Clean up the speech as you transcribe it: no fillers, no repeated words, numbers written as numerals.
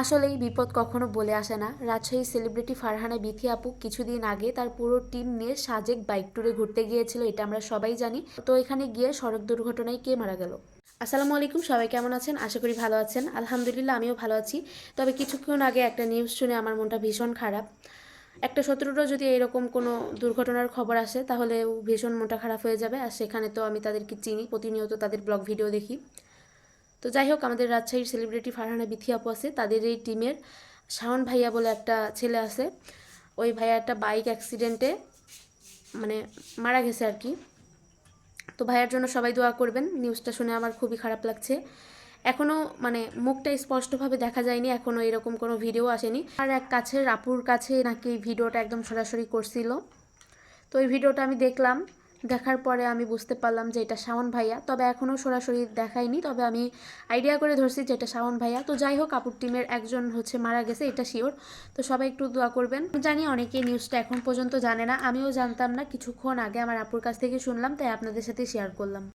আসলেই বিপদ কখনো বলে আসে না। রাজশাহী সেলিব্রিটি ফারহানা বিথি আপু কিছুদিন আগে তার পুরো টিম নিয়ে সাজেক বাইক ট্যুরে ঘুরতে গিয়েছিল, এটা আমরা সবাই জানি। তো এখানে গিয়ে সড়ক দুর্ঘটনায় কে মারা গেল? আসসালামু আলাইকুম, সবাই কেমন আছেন? আশা করি ভালো আছেন। আলহামদুলিল্লাহ, আমিও ভালো আছি। তবে কিছুক্ষণ আগে একটা নিউজ শুনে আমার মনটা ভীষণ খারাপ। একটা শত্রুরও যদি এরকম কোনো দুর্ঘটনার খবর আসে তাহলে ভীষণ মনটা খারাপ হয়ে যাবে। আর সেখানে তো আমি তাদেরকে চিনি, প্রতিনিয়ত তাদের ব্লগ ভিডিও দেখি। তো যাই হোক, আমাদের রাজশাহীর সেলিব্রিটি ফারহানা বিথি আপু আছে, তাদের এই টিমের শাওন ভাইয়া বলে একটা ছেলে আছে। ওই ভাইয়া একটা বাইক অ্যাক্সিডেন্টে মানে মারা গেছে আর কি। তো ভাইয়ার জন্য সবাই দোয়া করবেন। নিউজটা শুনে আমার খুবই খারাপ লাগছে। এখনও মুখটা স্পষ্টভাবে দেখা যায়নি, এখনও এরকম কোনো ভিডিও আসেনি। আর এক কাছের আপুর কাছে নাকি এই ভিডিওটা একদম সরাসরি করছিল। তো এই ভিডিওটা আমি দেখলাম, দেখার পরে আমি বুঝতে পারলাম যে এটা শাওন ভাইয়া। তবে এখনও সরাসরি দেখায়নি, তবে আমি আইডিয়া করে ধরছি যে এটা শাওন ভাইয়া। তো যাই হোক, আপুর টিমের একজন মারা গেছে, এটা শিওর। তো সবাই একটু দোয়া করবেন। জানি অনেকে নিউজটা এখন পর্যন্ত জানে না, আমিও জানতাম না, কিছুক্ষণ আগে আমার আপুর কাছ থেকে শুনলাম, তাই আপনাদের সাথে শেয়ার করলাম।